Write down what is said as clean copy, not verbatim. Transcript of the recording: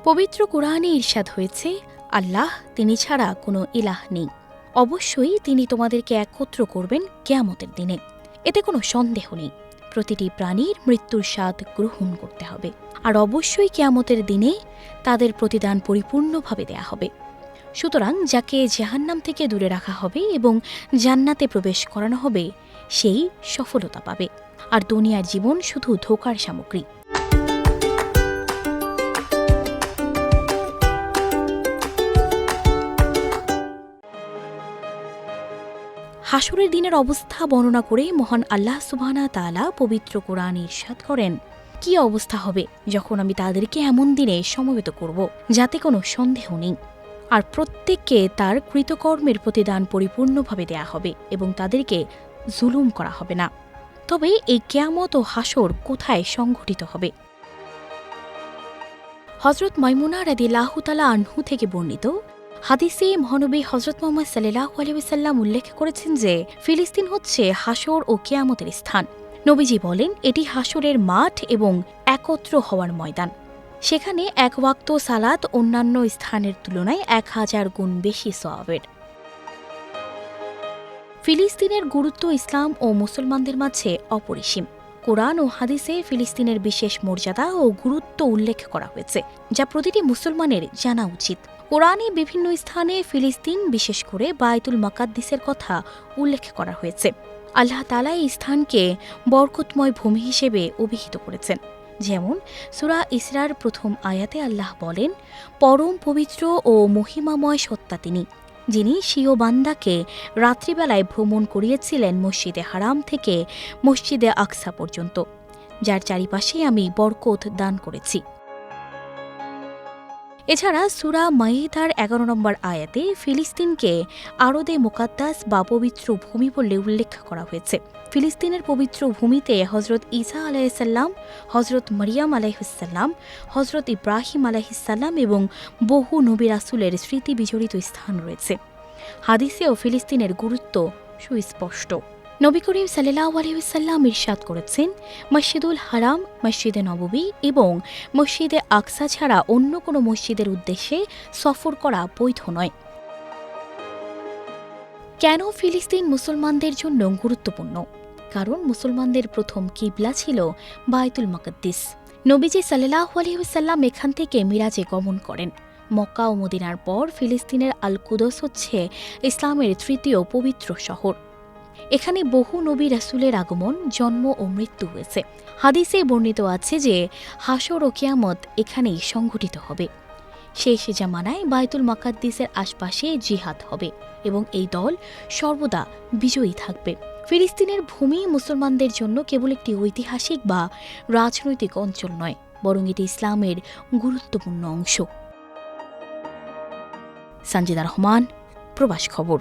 পবিত্র কোরআনে ইরশাদ হয়েছে, আল্লাহ তিনি ছাড়া কোনো ইলাহ নেই। অবশ্যই তিনি তোমাদেরকে একত্র করবেন কিয়ামতের দিনে, এতে কোনো সন্দেহ নেই। প্রতিটি প্রাণীর মৃত্যুর স্বাদ গ্রহণ করতে হবে, আর অবশ্যই কিয়ামতের দিনে তাদের প্রতিদান পরিপূর্ণভাবে দেয়া হবে। সুতরাং যাকে জাহান্নাম থেকে দূরে রাখা হবে এবং জান্নাতে প্রবেশ করানো হবে, সেই সফলতা পাবে, আর দুনিয়ার জীবন শুধু ধোঁকার সামগ্রী। হাসরের দিনের অবস্থা বর্ণনা করে মহান আল্লাহ সুবহানাহু ওয়া তাআলা পবিত্র কোরআনে ইরশাদ করেন, কি অবস্থা হবে যখন আমি তাদেরকে এমন দিনে সমবেত করব যাতে কোনো সন্দেহ নেই, আর প্রত্যেককে তার কৃতকর্মের প্রতিদান পরিপূর্ণভাবে দেয়া হবে এবং তাদেরকে জুলুম করা হবে না। তবে এই কিয়ামত ও হাসর কোথায় সংঘটিত হবে? হযরত মাইমুনা রাদিয়াল্লাহু তাআলা আনহু থেকে বর্ণিত হাদিসে মহানবী হযরত মুহাম্মদ সাল্লাল্লাহু আলাইহি ওয়াসাল্লাম উল্লেখ করেছেন যে ফিলিস্তিন হচ্ছে হাসর ও কিয়ামতের স্থান। নবীজি বলেন, এটি হাসরের মাঠ এবং একত্র হওয়ার ময়দান। সেখানে এক ওয়াক্ত সালাত অন্যান্য স্থানের তুলনায় 1000 গুণ বেশি সওয়াবের। ফিলিস্তিনের গুরুত্ব ইসলাম ও মুসলমানদের মাঝে অপরিসীম। কোরআন ও হাদিসে ফিলিস্তিনের বিশেষ মর্যাদা ও গুরুত্ব উল্লেখ করা হয়েছে, যা প্রতিটি মুসলমানের জানা উচিত। কোরআনে বিভিন্ন স্থানে ফিলিস্তিন, বিশেষ করে বায়তুল মাকাদ্দিসের কথা উল্লেখ করা হয়েছে। আল্লাহ তাআলা এই স্থানকে বরকতময় ভূমি হিসেবে অভিহিত করেছেন। যেমন সূরা ইসরার প্রথম আয়াতে আল্লাহ বলেন, পরম পবিত্র ও মহিমাময় সত্তা তিনি, যিনি স্বীয় বান্দাকে রাত্রিবেলায় ভ্রমণ করিয়েছিলেন মসজিদে হারাম থেকে মসজিদে আকসা পর্যন্ত, যার চারিপাশে আমি বরকত দান করেছি। এছাড়া সূরা মাইদার 11 নম্বর আয়াতে ফিলিস্তিনকে আরদে মুকাদ্দাস বা পবিত্র ভূমি বলে উল্লেখ করা হয়েছে। ফিলিস্তিনের পবিত্র ভূমিতে হযরত ঈসা আলাইহিসসালাম, হযরত মারিয়াম আলাইহিসসালাম, হযরত ইব্রাহিম আলাইহিসসালাম এবং বহু নবী রাসূলের স্মৃতি বিজড়িত স্থান রয়েছে। হাদিসেও ফিলিস্তিনের গুরুত্ব সুস্পষ্ট। নবী করিম সাল্লাল্লাহু আলাইহি ওয়াসাল্লাম ইরশাদ করেছেন, মসজিদুল হারাম, মসজিদে নববী এবং মসজিদে আকসা ছাড়া অন্য কোনো মসজিদের উদ্দেশ্যে সফর করা বৈধ নয়। কেন ফিলিস্তিন মুসলমানদের জন্য গুরুত্বপূর্ণ? কারণ মুসলমানদের প্রথম কিবলা ছিল বায়তুল মাকাদ্দিস। নবীজি সাল্লাল্লাহু আলাইহি ওয়াসাল্লাম এখান থেকে মিরাজে গমন করেন। মক্কা ও মদিনার পর ফিলিস্তিনের আল কুদস হচ্ছে ইসলামের তৃতীয় পবিত্র শহর। এখানে বহু নবী রাসূলের আগমন, জন্ম ও মৃত্যু হয়েছে। হাদিসে বর্ণিত আছে যে হাসর ও কিয়ামত এখানেই সংঘটিত হবে। শেষ জামানায় বায়তুল মাকাদ্দিসের আশপাশে জিহাদ হবে এবং এই দল সর্বদা বিজয়ী থাকবে। ফিলিস্তিনের ভূমি মুসলমানদের জন্য কেবল একটি ঐতিহাসিক বা রাজনৈতিক অঞ্চল নয়, বরং এটি ইসলামের গুরুত্বপূর্ণ অংশ। সঞ্জিদা রহমান, প্রবাস খবর।